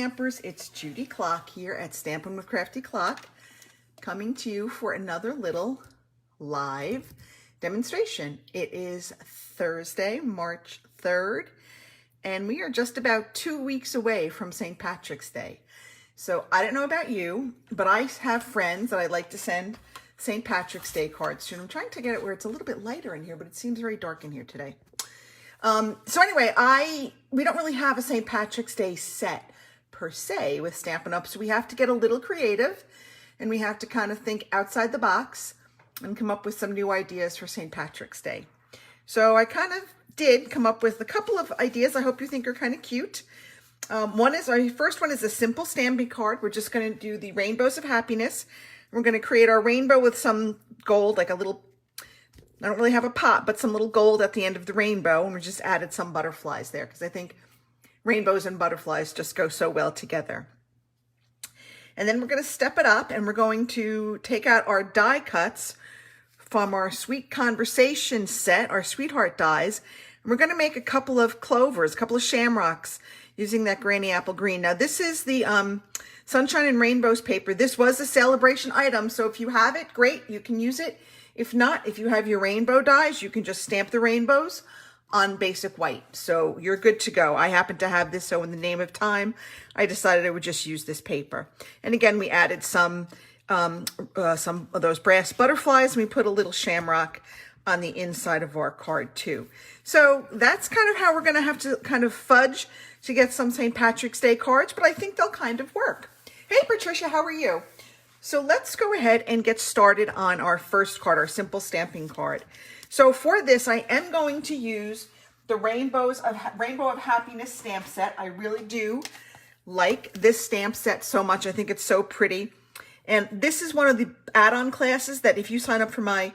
Stampers, it's Judy Klock here at Stampin' with Crafty Klock, coming to you for another little live demonstration. It is Thursday, March 3rd, and we are just about 2 weeks away from St. Patrick's Day. So I don't know about you, but I have friends that I like to send St. Patrick's Day cards to. And I'm trying to get it where it's a little bit lighter in here, but it seems very dark in here today. So anyway, we don't really have a St. Patrick's Day set per se with Stampin' Up, so we have to get a little creative and we have to kind of think outside the box and come up with some new ideas for St. Patrick's Day. So I kind of did come up with a couple of ideas I hope you think are kind of cute. Our first one is a simple stamping card. We're just going to do the rainbows of happiness. We're going to create our rainbow with some gold, like a little, I don't really have a pot, but some little gold at the end of the rainbow. And we just added some butterflies there because I think rainbows and butterflies just go so well together. And then we're going to step it up and we're going to take out our die cuts from our Sweet Conversation set, our Sweetheart dies. And we're going to make a couple of clovers, a couple of shamrocks using that Granny Apple Green. Now this is the Sunshine and Rainbows paper. This was a celebration item, so if you have it, great, you can use it. If not, if you have your rainbow dies, you can just stamp the rainbows on basic white. So you're good to go. I happen to have this, so in the name of time, I decided I would just use this paper. And again, we added some of those brass butterflies, and we put a little shamrock on the inside of our card too. So that's kind of how we're going to have to kind of fudge to get some St. Patrick's Day cards, but I think they'll kind of work. Hey, Patricia, how are you? So let's go ahead and get started on our first card, our simple stamping card. So for this, I am going to use the Rainbow of Happiness stamp set. I really do like this stamp set so much. I think it's so pretty. And this is one of the add-on classes that if you sign up for my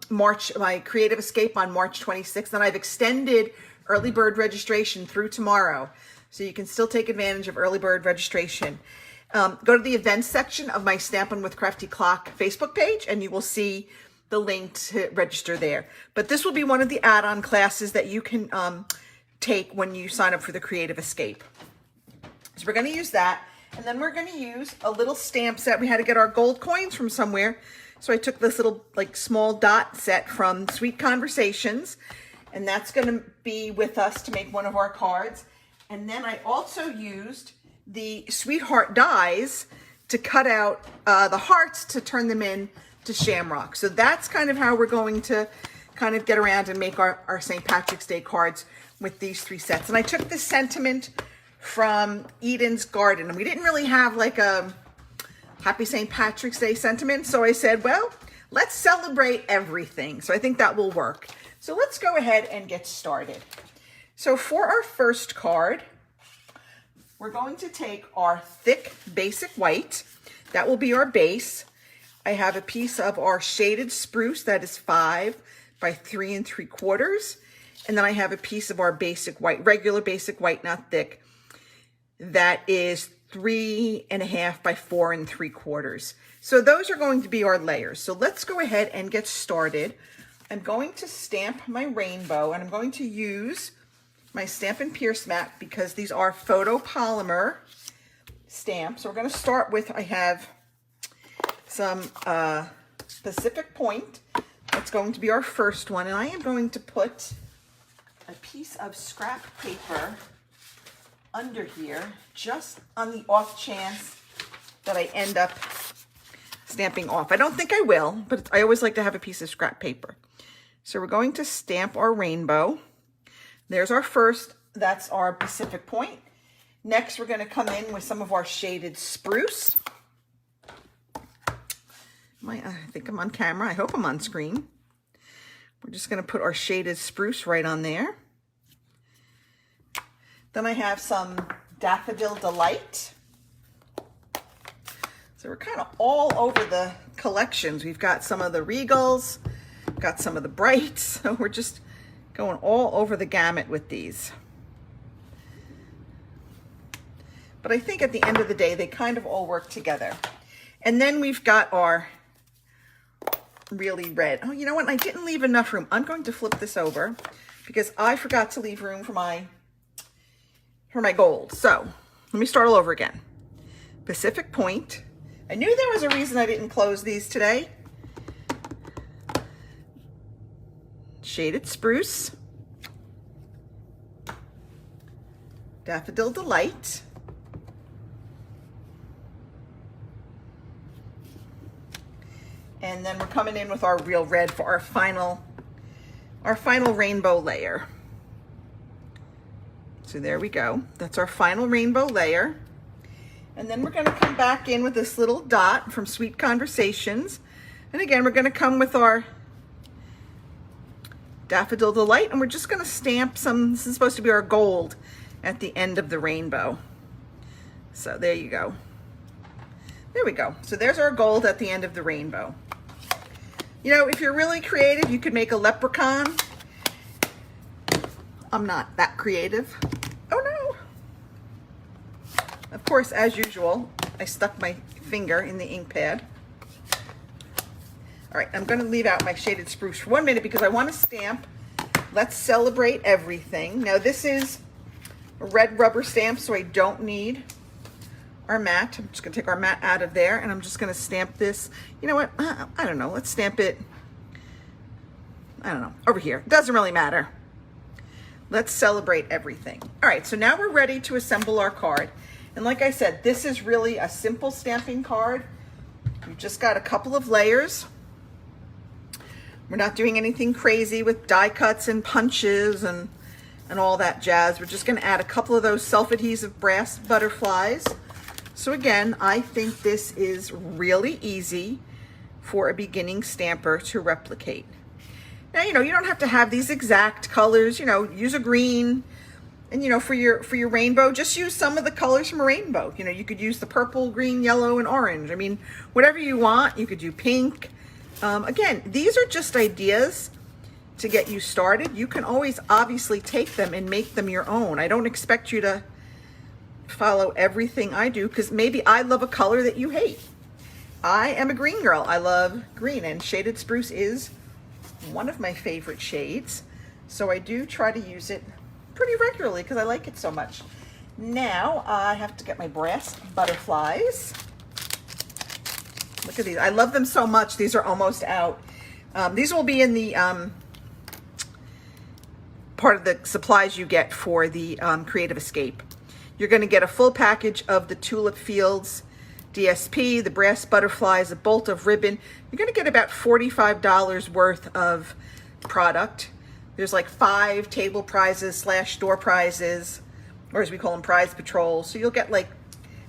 my Creative Escape on March 26th, and I've extended early bird registration through tomorrow. So you can still take advantage of early bird registration. Go to the events section of my Stampin' with Crafty Klock Facebook page, and you will see the link to register there. But this will be one of the add-on classes that you can take when you sign up for the Creative Escape. So we're going to use that. And then we're going to use a little stamp set. We had to get our gold coins from somewhere. So I took this little like small dot set from Sweet Conversations. And that's going to be with us to make one of our cards. And then I also used the Sweetheart dies to cut out the hearts to turn them in to shamrock. So that's kind of how we're going to kind of get around and make our St. Patrick's Day cards with these three sets. And I took this sentiment from Eden's Garden, and we didn't really have like a Happy St. Patrick's Day sentiment. So I said, well, let's celebrate everything. So I think that will work. So let's go ahead and get started. So for our first card, we're going to take our thick basic white. That will be our base. I have a piece of our shaded spruce that is 5 by 3 3/4. And then I have a piece of our basic white, regular basic white, not thick, that is 3.5 by 4 3/4. So those are going to be our layers. So let's go ahead and get started. I'm going to stamp my rainbow, and I'm going to use my Stampin' Pierce mat because these are photopolymer stamps. So we're going to start with, I have some Pacific Point. That's going to be our first one. And I am going to put a piece of scrap paper under here, just on the off chance that I end up stamping off. I don't think I will, but I always like to have a piece of scrap paper. So we're going to stamp our rainbow. There's our first, that's our Pacific Point. Next, we're going to come in with some of our shaded spruce. I think I'm on camera. I hope I'm on screen. We're just going to put our shaded spruce right on there. Then I have some Daffodil Delight. So we're kind of all over the collections. We've got some of the Regals, got some of the Brights. So we're just going all over the gamut with these. But I think at the end of the day, they kind of all work together. And then we've got our really red. Oh, you know what? I didn't leave enough room. I'm going to flip this over because I forgot to leave room for my gold. So let me start all over again. Pacific Point. I knew there was a reason I didn't close these today. Shaded Spruce. Daffodil Delight. And then we're coming in with our real red for our final rainbow layer. So there we go. That's our final rainbow layer. And then we're going to come back in with this little dot from Sweet Conversations. And again, we're going to come with our Daffodil Delight, and we're just going to stamp some, this is supposed to be our gold at the end of the rainbow. So there you go. There we go. So there's our gold at the end of the rainbow. You know, if you're really creative, you could make a leprechaun. I'm not that creative. Oh no. Of course, as usual, I stuck my finger in the ink pad. All right, I'm going to leave out my Shaded Spruce for 1 minute because I want to stamp Let's Celebrate Everything. Now this is a red rubber stamp, so I don't need our mat. I'm just going to take our mat out of there, and I'm just going to stamp this. You know what? I don't know. Let's stamp it, I don't know, over here. Doesn't really matter. Let's Celebrate Everything. All right, so now we're ready to assemble our card. And like I said, this is really a simple stamping card. We've just got a couple of layers. We're not doing anything crazy with die cuts and punches and all that jazz. We're just going to add a couple of those self-adhesive brass butterflies. So again, I think this is really easy for a beginning stamper to replicate. Now, you know, you don't have to have these exact colors, you know, use a green, and you know, for your rainbow, just use some of the colors from a rainbow. You know, you could use the purple, green, yellow, and orange. I mean, whatever you want. You could do pink. Again, these are just ideas to get you started. You can always obviously take them and make them your own. I don't expect you to follow everything I do, because maybe I love a color that you hate. I am a green girl. I love green, and Shaded Spruce is one of my favorite shades. So I do try to use it pretty regularly because I like it so much. Now I have to get my brass butterflies. Look at these. I love them so much. These are almost out. These will be in the part of the supplies you get for the Creative Escape. You're going to get a full package of the Tulip Fields DSP, the brass butterflies, a bolt of ribbon. You're going to get about $45 worth of product. There's like 5 table prizes / store prizes, or as we call them, prize patrols. So you'll get like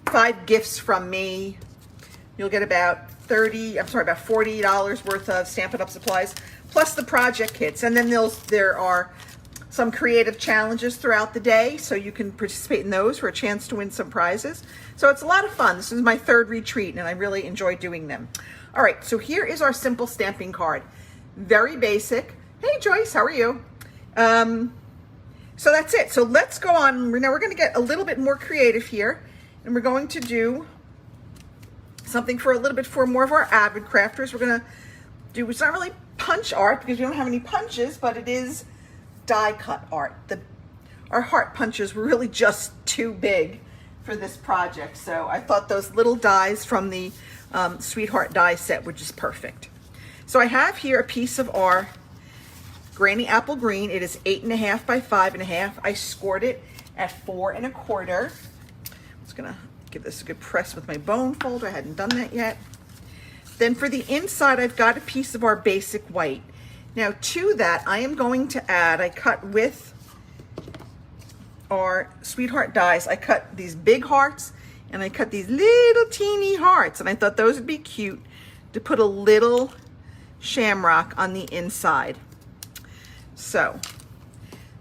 5 gifts from me. You'll get about $40 worth of Stampin' Up! Supplies, plus the project kits. And then there are some creative challenges throughout the day, so you can participate in those for a chance to win some prizes. So it's a lot of fun. This is my 3rd retreat, and I really enjoy doing them. All right, so here is our simple stamping card. Very basic. Hey Joyce, how are you? So that's it. So let's go on. Now we're going to get a little bit more creative here, and we're going to do something for a little bit for more of our avid crafters. We're going to do, it's not really punch art because we don't have any punches, but it is die cut art. Our heart punches were really just too big for this project, so I thought those little dies from the Sweetheart die set were just perfect. So I have here a piece of our Granny Apple Green. It is 8.5 by 5.5. I scored it at 4 1/4. I'm just gonna give this a good press with my bone folder. I hadn't done that yet. Then for the inside, I've got a piece of our basic white. Now to that, I am going to add, I cut with our Sweetheart dies, I cut these big hearts and I cut these little teeny hearts, and I thought those would be cute to put a little shamrock on the inside. So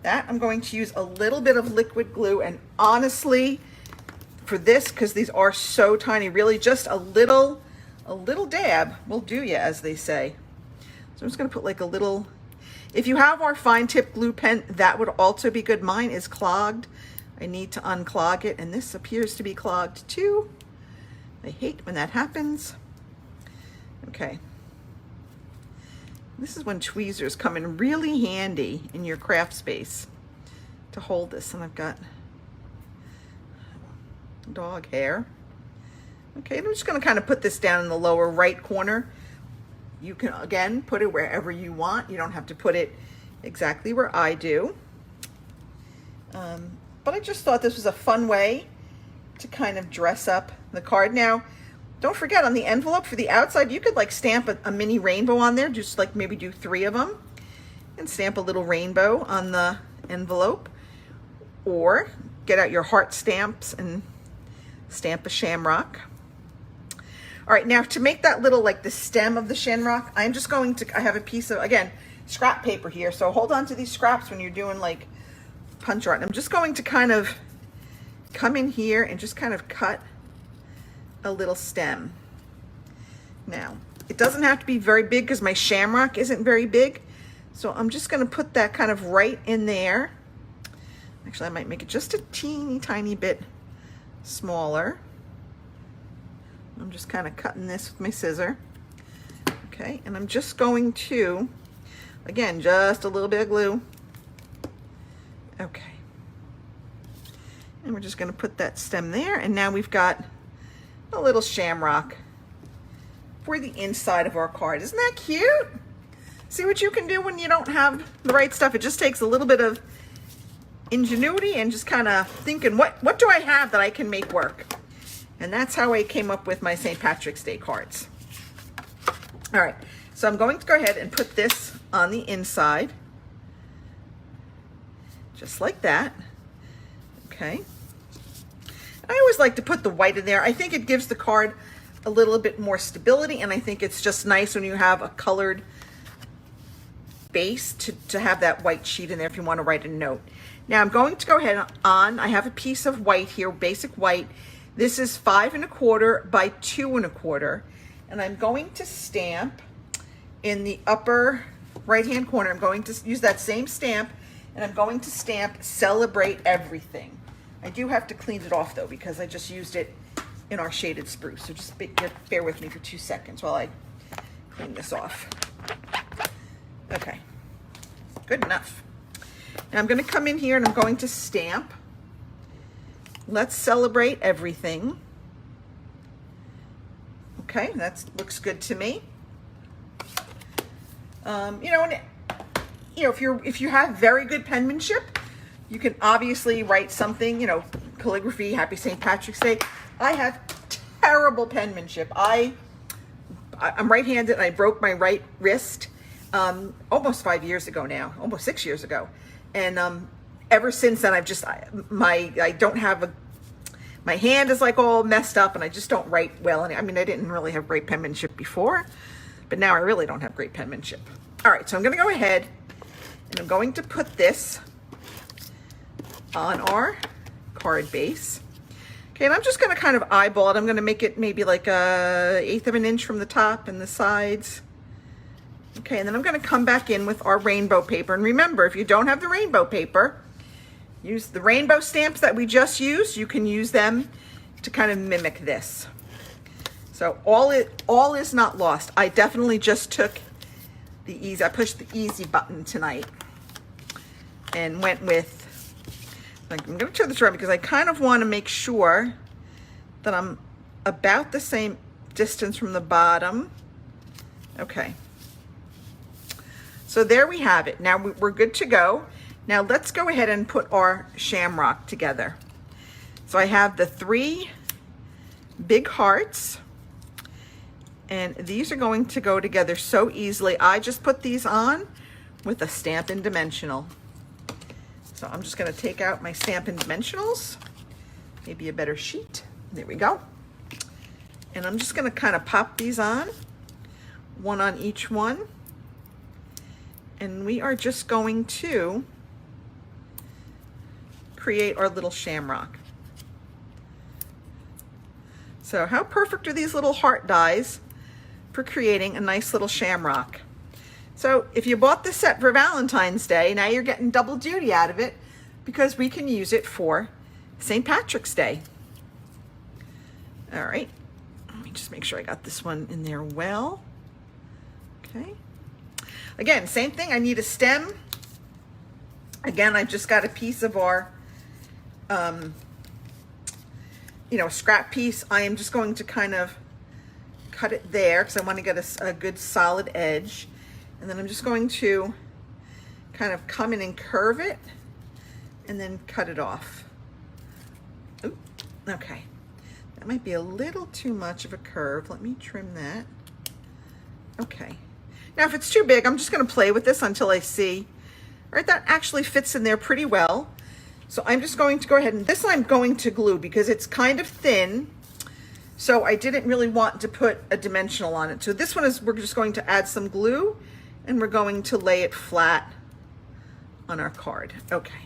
that I'm going to use a little bit of liquid glue, and honestly for this, because these are so tiny, really just a little dab will do you, as they say. So I'm just going to put like a little, if you have our fine tip glue pen, that would also be good. Mine is clogged. I need to unclog it, and this appears to be clogged too. I hate when that happens. Okay. This is when tweezers come in really handy in your craft space to hold this. And I've got, dog hair. Okay, I'm just going to kind of put this down in the lower right corner. You can, again, put it wherever you want. You don't have to put it exactly where I do. But I just thought this was a fun way to kind of dress up the card. Now, don't forget, on the envelope for the outside, you could like stamp a mini rainbow on there, just like maybe do 3 of them and stamp a little rainbow on the envelope, or get out your heart stamps and stamp a shamrock. All right, now to make that little, like the stem of the shamrock, I'm just going to, I have a piece of, again, scrap paper here. So hold on to these scraps when you're doing like punch art. And I'm just going to kind of come in here and just kind of cut a little stem. Now, it doesn't have to be very big because my shamrock isn't very big. So I'm just going to put that kind of right in there. Actually, I might make it just a teeny tiny bit smaller. I'm just kind of cutting this with my scissor. Okay, and I'm just going to, again, just a little bit of glue. Okay. And we're just going to put that stem there, and now we've got a little shamrock for the inside of our card. Isn't that cute? See what you can do when you don't have the right stuff. It just takes a little bit of ingenuity and just kind of thinking, what do I have that I can make work? And that's how I came up with my St. Patrick's Day cards. All right, so I'm going to go ahead and put this on the inside, just like that. Okay. I always like to put the white in there. I think it gives the card a little bit more stability, and I think it's just nice when you have a colored base to have that white sheet in there if you want to write a note. Now I'm going to go ahead on, I have a piece of white here, basic white. This is 5 1/4 by 2 1/4, and I'm going to stamp in the upper right-hand corner. I'm going to use that same stamp, and I'm going to stamp Celebrate Everything. I do have to clean it off though, because I just used it in our shaded spruce. So just bear with me for 2 seconds while I clean this off. Okay, good enough. Now I'm going to come in here and I'm going to stamp Let's Celebrate Everything. Okay, that looks good to me. If you have very good penmanship, you can obviously write something, calligraphy, Happy St. Patrick's Day. I have terrible penmanship. I'm right-handed and I broke my right wrist almost 5 years ago now, almost 6 years ago. And ever since then, I don't have my hand is like all messed up and I just don't write well. And I mean, I didn't really have great penmanship before, but now I really don't have great penmanship. All right, so I'm gonna go ahead and I'm going to put this on our card base. Okay, and I'm just gonna kind of eyeball it. I'm gonna make it maybe like 1/8 of an inch from the top and the sides. Okay, and then I'm gonna come back in with our rainbow paper. And remember, if you don't have the rainbow paper, use the rainbow stamps that we just used. You can use them to kind of mimic this. So all is not lost. I definitely just took I pushed the easy button tonight and went with, I'm gonna turn this around because I kind of want to make sure that I'm about the same distance from the bottom. Okay. So there we have it. Now we're good to go. Now let's go ahead and put our shamrock together. So I have the 3 big hearts, and these are going to go together so easily. I just put these on with a Stampin' Dimensional. So I'm just gonna take out my Stampin' Dimensionals, maybe a better sheet. There we go. And I'm just gonna kind of pop these on, one on each one. And we are just going to create our little shamrock. So how perfect are these little heart dies for creating a nice little shamrock? So if you bought this set for Valentine's Day, now you're getting double duty out of it because we can use it for St. Patrick's Day. All right, let me just make sure I got this one in there well. Okay. Again, same thing, I need a stem. Again, I just got a piece of our, you know, a scrap piece, I am just going to kind of cut it there because I want to get a good solid edge. And then I'm just going to kind of come in and curve it and then cut it off. Ooh, okay. That might be a little too much of a curve. Let me trim that. Okay. Now if it's too big, I'm just going to play with this until I see, all right, that actually fits in there pretty well. So I'm just going to go ahead and this I'm going to glue because it's kind of thin. So I didn't really want to put a dimensional on it. So this one is, we're just going to add some glue and we're going to lay it flat on our card. Okay.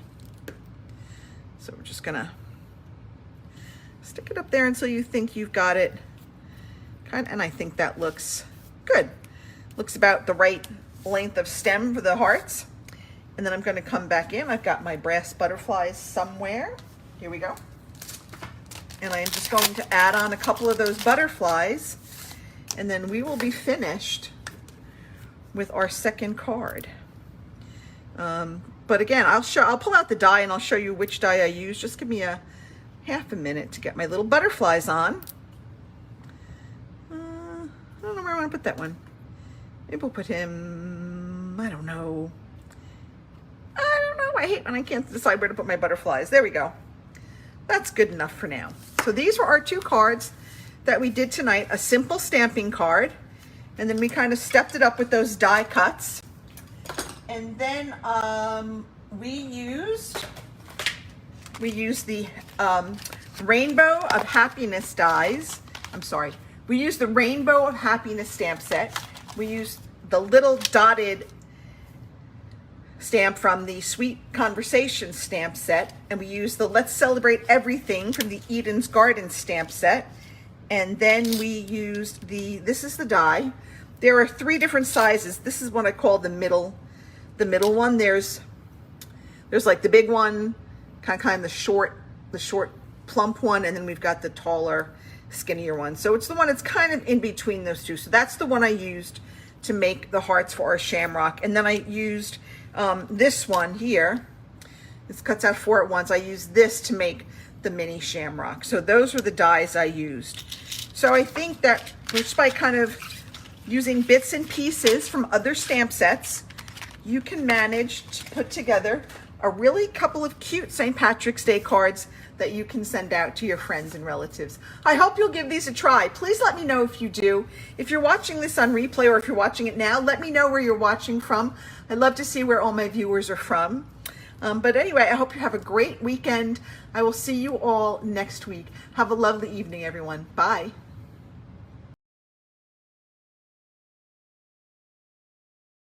So we're just gonna stick it up there until you think you've got it. And I think that looks good. Looks about the right length of stem for the hearts. And then I'm going to come back in. I've got my brass butterflies somewhere. Here we go. And I am just going to add on a couple of those butterflies, and then we will be finished with our second card. But again, I'll pull out the die and I'll show you which die I use. Just give me a half a minute to get my little butterflies on. I don't know where I want to put that one. Maybe we'll put him, I don't know. I hate when I can't decide where to put my butterflies. There we go. That's good enough for now. So these were our two cards that we did tonight, a simple stamping card, and then we kind of stepped it up with those die cuts. And then we used the Rainbow of Happiness dies. I'm sorry. We used the Rainbow of Happiness stamp set. We used the little dotted stamp from the Sweet Conversation stamp set, and we used the Let's Celebrate Everything from the Eden's Garden stamp set. And then we used this is the die. There are 3 different sizes. This is what I call the middle one. There's like the big one, kind of the short plump one, and then we've got the taller, skinnier one. So it's the one that's kind of in between those two. So that's the one I used to make the hearts for our shamrock. And then I used this one here. This cuts out 4 at once. I used this to make the mini shamrock. So those were the dies I used. So I think that just by kind of using bits and pieces from other stamp sets, you can manage to put together a really couple of cute St. Patrick's Day cards that you can send out to your friends and relatives. I hope you'll give these a try. Please let me know if you do. If you're watching this on replay or if you're watching it now, let me know where you're watching from. I'd love to see where all my viewers are from. But anyway, I hope you have a great weekend. I will see you all next week. Have a lovely evening, everyone. Bye.